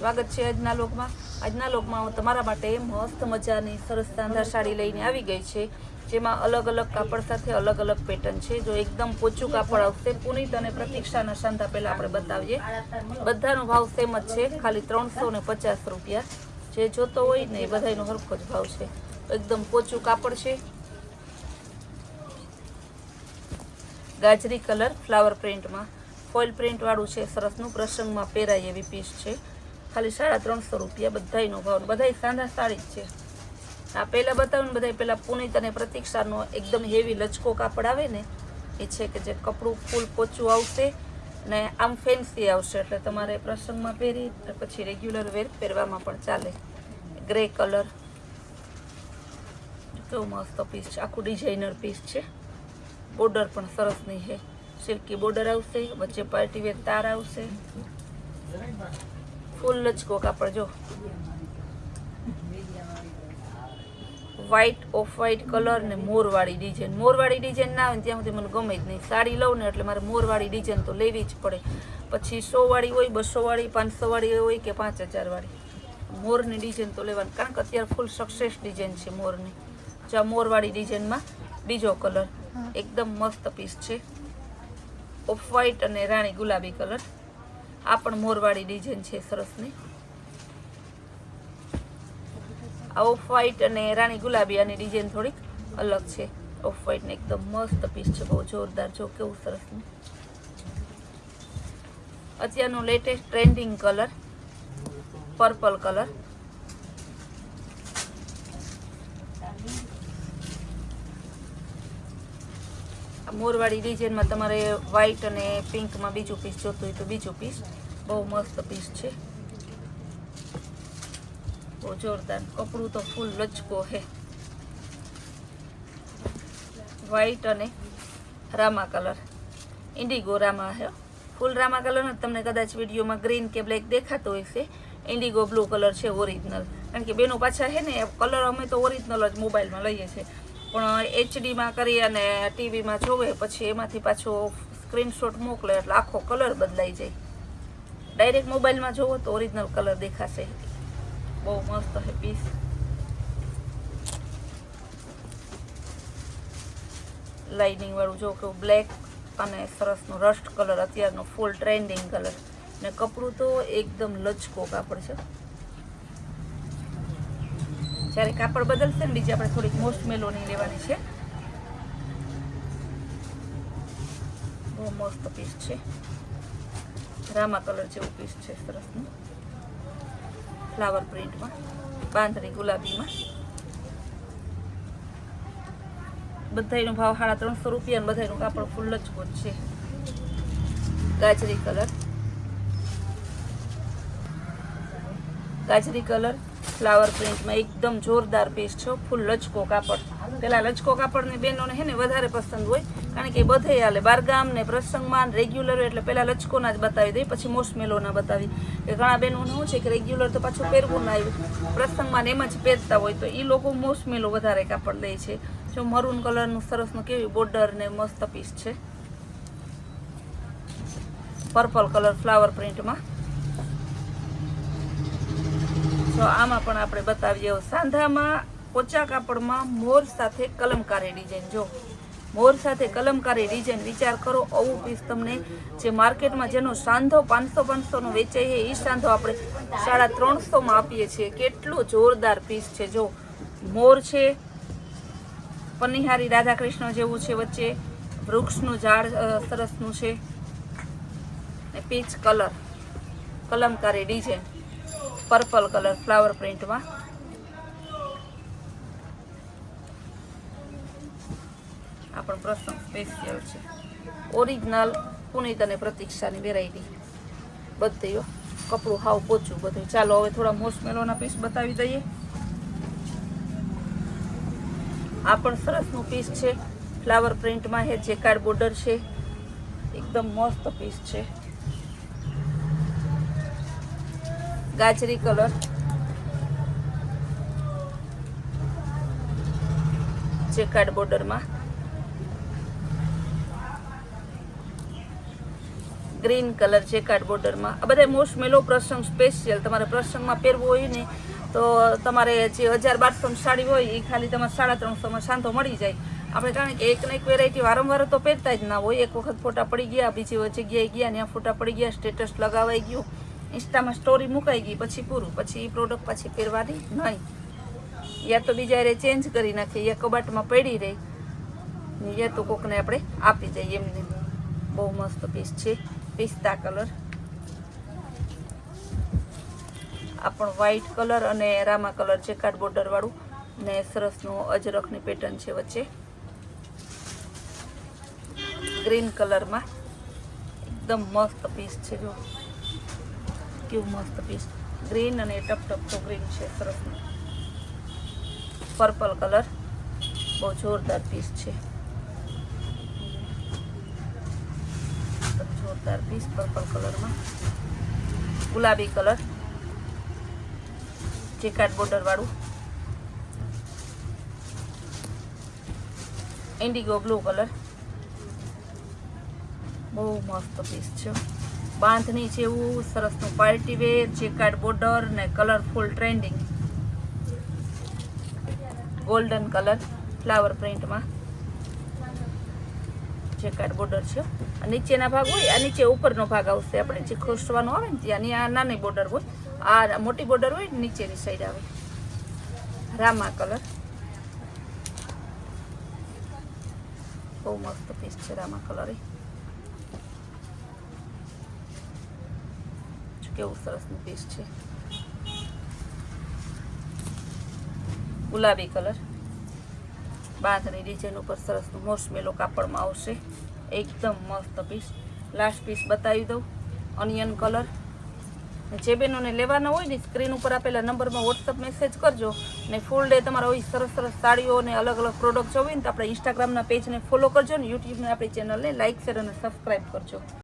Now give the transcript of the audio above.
સ્વાગત છે આજના લોકમાં। આજના લોકમાં હું તમારા માટે મસ્ત મજાની સરસ સાંધા સાડી લઈને આવી ગઈ છે, જેમાં અલગ અલગ કાપડ સાથે અલગ અલગ પેટર્ન છે। જો એકદમ પોચું કાપડ આવશે। પુનિત અને પ્રતીક્ષાના સાંધા પહેલા આપણે બતાવીએ। બધાનો ભાવ સેમ જ છે, ખાલી 350 રૂપિયા। જે જોતો હોય ને એ બધાનો હરખો જ ભાવ છે। એકદમ પોચું કાપડ છે, ગાજરી કલર ફ્લાવર પ્રિન્ટમાં ફોઇલ પ્રિન્ટ વાળું છે। સરસનું પ્રસંગમાં પહેરાય એવી પીસ છે, ખાલી 350 રૂપિયા બધાનો ભાવ। બધાય સાંધા સાડી જ છે। આ પહેલા બતાવું ને બધાય પહેલા પુનિત અને પ્રતીક્ષાનો એકદમ હેવી લચકો કાપડ આવે ને એ છે કે જે કપડું ફૂલ પોચું આવશે ને આમ ફેન્સી આવશે, એટલે તમારે પ્રસંગમાં પહેરી પછી રેગ્યુલર વેર પહેરવામાં પણ ચાલે। ગ્રે કલર કેવું મસ્ત પીસ છે, આખું ડિઝાઇનર પીસ છે। બોર્ડર પણ સરસની છે, સિલ્કી બોર્ડર આવશે, વચ્ચે પાર્ટી વેર તાર આવશે, ફૂલ લચકો કાપડ। જો વ્હાઈટ ઓફ વ્હાઈટ કલર ને મોરવાળી ડિઝાઇન। મોરવાળી ડિઝાઇન ના આવે ને ત્યાં સુધી મને ગમે જ નહીં। સાડી લઉં ને એટલે મારે મોરવાળી ડિઝાઇન તો લેવી જ પડે, પછી 100 વાળી હોય, 200 વાળી, 500 વાળી હોય કે 5000 વાળી, મોરની ડિઝાઇન તો લેવાની, કારણ કે અત્યારે ફૂલ સક્સેસ ડિઝાઇન છે મોરની। જો મોરવાળી ડિઝાઇનમાં બીજો કલર એકદમ મસ્ત પીસ છે, ઓફ વ્હાઈટ અને રાણી ગુલાબી કલર। આ પણ મોરવાળી ડિઝાઇન છે સરસની। આ ઓફ વ્હાઈટ અને રાણી ગુલાબી આની ડિઝાઇન થોડીક અલગ છે। ઓફ વ્હાઈટ ને એકદમ મસ્ત પીસ છે, બહુ જોરદાર। જો કેવું સરસનું અત્યારનું latest trending colour purple colour. મોરવાળી ડિઝાઇનમાં તમારે વ્હાઈટ અને પિંકમાં બીજું પીસ જોતું હોય તો બીજું પીસ। બહુ મસ્ત પીસ છે, બહુ જોરદાર। કપડું તો ફૂલ લચકો છે, વ્હાઈટ અને રામા કલર, ઇન્ડિગો રામા છે, ફૂલ રામા કલર ને તમને કદાચ વિડીયોમાં ગ્રીન કે બ્લેક દેખાતો હોય છે, ઇન્ડિગો બ્લુ કલર છે ઓરિજિનલ। કારણ કે બેનો પાછા છે ને કલર અમે તો ઓરિજિનલ જ મોબાઈલમાં લઈએ છીએ, પણ એચડીમાં કરી અને ટીવીમાં જોવે પછી એમાંથી પાછો સ્ક્રીનશોટ મોકલે એટલે આખો કલર બદલાઈ જાય। ડાયરેક્ટ મોબાઈલમાં જોવો તો ઓરિજિનલ કલર દેખાશે। બહુ મસ્ત છે પીસ, લાઇનિંગ વાળું। જો કેવું બ્લેક અને સરસનું રસ્ટ કલર, અત્યારનો ફૂલ ટ્રેન્ડિંગ કલર, ને કપડું તો એકદમ લચકો કાપડ છે। જ્યારે કાપડ બદલશે ને બીજી આપણે થોડીક મોસ્ટ મેલોની લેવાની છે। બહુ મસ્ત પીસ છે, રામા કલર જેવું પીસ છે સરસનું, ફ્લાવર પ્રિન્ટમાં બાંધણી ગુલાબીમાં। બધાનો ભાવ 350 રૂપિયા, અને બધાનું કાપડ ફૂલ લચકો જ છે। ગાજરી કલર, ગાજરી કલર ફ્લાવર પ્રિન્ટમાં એકદમ જોરદાર પીસ છે, ફૂલ લચકો કાપડ। પેલા લચકો કાપડની બહેનોને છે ને વધારે પસંદ હોય, કારણ કે બધે હાલે, બારગામ ને પ્રસંગમાં રેગ્યુલર, એટલે પેલા લચકોના જ બતાવી દઈ, પછી મોસ્ટ મેલોના બતાવી। કે ઘણા બહેનોને શું છે કે રેગ્યુલર તો પાછું પહેરવું ના આવ્યું, પ્રસંગમાં એમ જ પહેરતા હોય, તો એ લોકો મોસ્ટ મેલો વધારે કાપડ લે છે। જો મરૂન કલરનું સરસનું કેવી બોર્ડર ને મસ્ત પીસ છે, પર્પલ કલર ફ્લાવર પ્રિન્ટમાં। તો આમાં પણ આપણે બતાવીએ સાંધામાં પોચા કાપડમાં મોર સાથે કલમકારી ડિઝાઇન। જો મોર સાથે કલમકારી ડિઝાઇન, વિચાર કરો આવું પીસ તમને જે માર્કેટમાં જેનો સાંધો 500 નો વેચાય છે, એ સાંધો આપણે 350 માં આપીએ છીએ। કેટલો જોરદાર પીસ છે। જો મોર છે, પનિહારી રાધા કૃષ્ણ જેવું છે, વચ્ચે વૃક્ષનું ઝાડ સરસનું છે, ને peach colour kalamkari design, purple colour flower પ્રિન્ટમાં। આ પણ પ્રસંગ સ્પેશિયલ છે, ઓરિજિનલ પુનિત અને પ્રતીક્ષાની વેરાયટી બધી। કપડું હાવ પોચું બધું। ચાલો હવે થોડા મોસ્ટ મેલોના પીસ બતાવી દઈએ। આ પણ સરસનું પીસ છે, ફ્લાવર પ્રિન્ટમાં છે, જેકાર્ડ બોર્ડર છે, એકદમ મસ્ત પીસ છે। ગાજરી કલર, જેકાર્ડ બોર્ડરમાં, ગ્રીન કલર જેકાર્ડ બોર્ડરમાં. આ બધા મોસ્ટ મેલો પ્રસંગ સ્પેશિયલ તમારે પ્રસંગમાં પહેરવું હોય ને તો તમારે જે 1000-1200 સાડી હોય એ ખાલી તમારે 350માં સાંધો મળી જાય. આપણે કારણ કે એક ને એક વેરાયટી વારંવાર તો પહેરતા જ ના હોય. એક વખત ફોટા પડી ગયા, બીજી જગ્યાએ ગયા, ત્યાં ફોટા પડી ગયા, સ્ટેટસ લગાવાઈ ગયું, ઇન્સ્ટામાં સ્ટોરી મુકાઈ ગઈ, પછી પૂરું. પછી એ પ્રોડક્ટ પાછી પહેરવાની નહીં. યા તો બીજા રે ચેન્જ કરી નાખીએ, યા કબાટમાં પડી રહી ને યા તો કોકને આપણે આપી દઈએ એમને. બહુ મસ્ત પીસ છે. પિસ્તા કલર, આ પણ વ્હાઈટ કલર અને રામા કલર છે, કાર્ડ બોર્ડર વાળું ને સરસનું અજરખની પેટર્ન છે વચ્ચે. ગ્રીન કલરમાં એકદમ મસ્ત પીસ છે. જો કેવું મસ્ત પીસ, ગ્રીન અને ટપ તો ગ્રીન છે સરસનું. પર્પલ કલર, બહુ જોરદાર પીસ છે. જોરદાર પીસ પર્પલ કલરમાં. ગુલાબી કલર જેકાર્ડ બોર્ડર વાળું. ઇન્ડિગો બ્લુ કલર, બહુ મસ્ત પીસ છે. બાંધણી જેવું સરસનું પાર્ટી વેર જેકાર્ડ બોર્ડર ને colourful trending. Golden colour flower પ્રિન્ટમાં જેકાર્ડ બોર્ડર છે. નીચેના ભાગ હોય, આ નીચે ઉપરનો ભાગ આવશે. આપણે જે ખોસવાનો આવે ને ત્યાંની આ નાની બોર્ડર હોય, આ મોટી બોર્ડર હોય ને નીચેની સાઈડ આવે. રામા કલર, બહુ મસ્ત પીસ છે રામા કલર. કેવું સરસનું પીસ છે. ગુલાબી કલર, બાંધણી ડિઝાઇન ઉપર સરસનું મોસમેલો કાપડમાં આવશે. એકદમ મસ્ત પીસ. લાસ્ટ પીસ બતાવી દઉં, ઓનિયન કલર. જે બહેનોને લેવાના હોય ને સ્ક્રીન ઉપર આપેલા નંબરમાં વોટ્સઅપ મેસેજ કરજો. ને ફૂલ ડે તમારે હોય સરસ સાડીઓ અને અલગ અલગ પ્રોડક્ટ જોવી ને તો આપણે ઇન્સ્ટાગ્રામના પેજને ફોલો કરજો ને યુટ્યુબને આપણી ચેનલને લાઇક શેર અને સબસ્ક્રાઈબ કરજો.